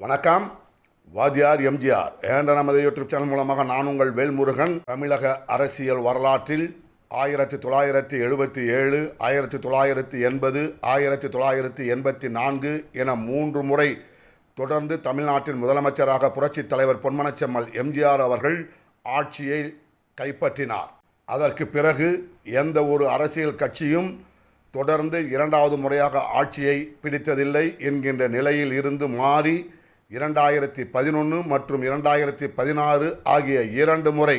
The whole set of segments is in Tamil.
வணக்கம். வாத்தியார் எம்ஜிஆர் என்ற நமது யூடியூப் சேனல் மூலமாக நான் உங்கள் வேல்முருகன். தமிழக அரசியல் வரலாற்றில் 1977, 1980, 1984 என 3 முறை தொடர்ந்து தமிழ்நாட்டின் முதலமைச்சராக புரட்சித் தலைவர் பொன்மனச்செம்மல் எம்ஜிஆர் அவர்கள் ஆட்சியை கைப்பற்றினார். அதற்கு பிறகு எந்த ஒரு அரசியல் கட்சியும் தொடர்ந்து 2வது முறையாக ஆட்சியை பிடித்ததில்லை என்கின்ற நிலையில் இருந்து மாறி 2011 மற்றும் 2016 ஆகிய 2 முறை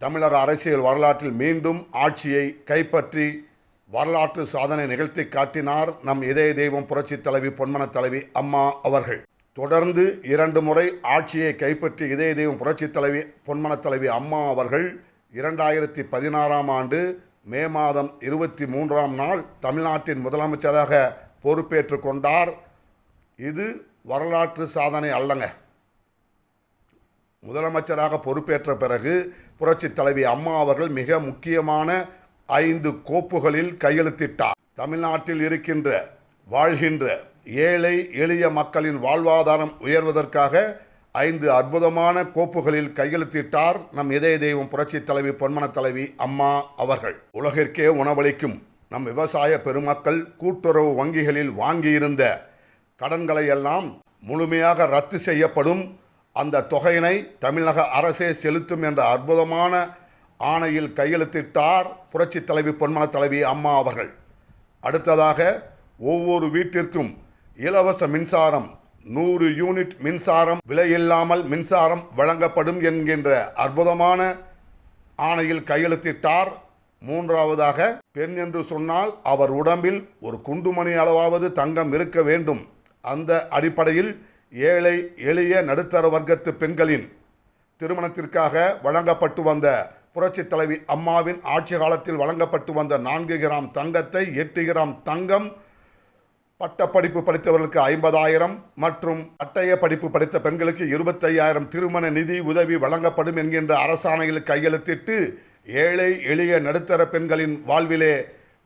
தமிழக அரசியல் வரலாற்றில் மீண்டும் ஆட்சியை கைப்பற்றி வரலாற்று சாதனை நிகழ்த்தி காட்டினார் நம் இதய தெய்வம் புரட்சித் தலைவி பொன்மன தலைவி அம்மா அவர்கள். தொடர்ந்து 2 முறை ஆட்சியை கைப்பற்றி இதய தெய்வம் புரட்சித் தலைவி பொன்மன தலைவி அம்மா அவர்கள் 2016ஆம் ஆண்டு மே மாதம் 23ஆம் நாள் தமிழ்நாட்டின் முதலமைச்சராக பொறுப்பேற்று கொண்டார். இது வரலாற்று சாதனை அல்லங்க. முதலமைச்சராக பொறுப்பேற்ற பிறகு புரட்சித் தலைவி அம்மா அவர்கள் மிக முக்கியமான 5 கோப்புகளில் கையெழுத்திட்டார். தமிழ்நாட்டில் வாழ்கின்ற ஏழை எளிய மக்களின் வாழ்வாதாரம் உயர்வதற்காக 5 அற்புதமான கோப்புகளில் கையெழுத்திட்டார் நம் இதய தெய்வம் புரட்சித் தலைவி பொன்மன தலைவி அம்மா அவர்கள். உலகிற்கே உணவளிக்கும் நம் விவசாய பெருமக்கள் கூட்டுறவு வங்கிகளில் வாங்கியிருந்த கடன்களை எல்லாம் முழுமையாக ரத்து செய்யப்படும், அந்த தொகையினை தமிழக அரசே செலுத்தும் என்ற அற்புதமான ஆணையில் கையெழுத்திட்டார் புரட்சித் தலைவி பொன்மன தலைவி அம்மா அவர்கள். அடுத்ததாக ஒவ்வொரு வீட்டிற்கும் இலவச மின்சாரம் 100 யூனிட் மின்சாரம் விலையில்லாமல் மின்சாரம் வழங்கப்படும் என்கின்ற அற்புதமான ஆணையில் கையெழுத்திட்டார். 3வதாக பெண் என்று சொன்னால் அவர் உடம்பில் ஒரு குண்டுமணி அளவாவது தங்கம் இருக்க வேண்டும். அந்த அடிப்படையில் ஏழை எளிய நடுத்தர வர்க்கத்து பெண்களின் திருமணத்திற்காக வழங்கப்பட்டு வந்த புரட்சித் தலைவி அம்மாவின் ஆட்சி காலத்தில் வழங்கப்பட்டு வந்த 4 கிராம் தங்கத்தை 8 கிராம் தங்கம், பட்டப்படிப்பு படித்தவர்களுக்கு 50,000 மற்றும் பட்டய படிப்பு படித்த பெண்களுக்கு 25,000 திருமண நிதி உதவி வழங்கப்படும் என்கின்ற அரசாணையில் கையெழுத்திட்டு ஏழை எளிய நடுத்தர பெண்களின் வாழ்விலே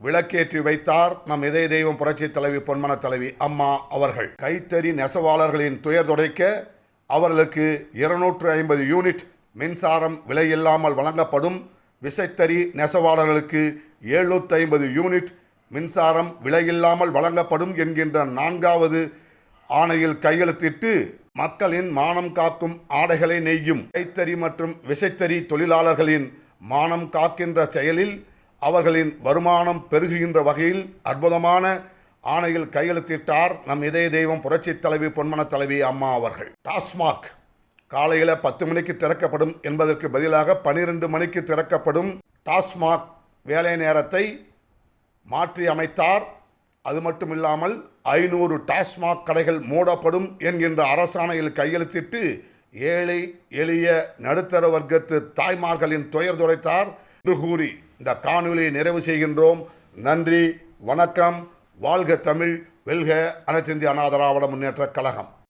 விளக்கேற்றி வைத்தார் நம் இதய தெய்வம் புரட்சித் தலைவி பொன்மன தலைவி அம்மா அவர்கள். கைத்தறி நெசவாளர்களின் துயர் துடைக்க அவர்களுக்கு 250 யூனிட் மின்சாரம் விலையில்லாமல் வழங்கப்படும். விசைத்தறி நெசவாளர்களுக்கு 750 யூனிட் மின்சாரம் விலையில்லாமல் வழங்கப்படும் என்கின்ற 4வது ஆணையில் கையெழுத்திட்டு மக்களின் மானம் காக்கும் ஆடைகளை நெய்யும் கைத்தறி மற்றும் விசைத்தறி தொழிலாளர்களின் மானம் காக்கின்ற செயலில் அவர்களின் வருமானம் பெருகுகின்ற வகையில் அற்புதமான ஆணையில் கையெழுத்திட்டார் நம் இதய தெய்வம் புரட்சித் தலைவி பொன்மன தலைவி அம்மா அவர்கள். டாஸ்மாக் காலையில் 10 மணிக்கு திறக்கப்படும் என்பதற்கு பதிலாக 12 மணிக்கு திறக்கப்படும். டாஸ்மாக் வேலை நேரத்தை மாற்றி அமைத்தார். அது மட்டுமில்லாமல் 500 டாஸ்மாக் கடைகள் மூடப்படும் என்கின்ற அரசாணையில் கையெழுத்திட்டு ஏழை எளிய நடுத்தர வர்க்கத்து தாய்மார்களின் துயர் துடைத்தார் என்று கூறி இந்த காணொலியை நிறைவு செய்கின்றோம். நன்றி, வணக்கம். வாழ்க தமிழ், வெல்க அனைத்து இந்திய அண்ணா திராவிட முன்னேற்றக் கழகம்.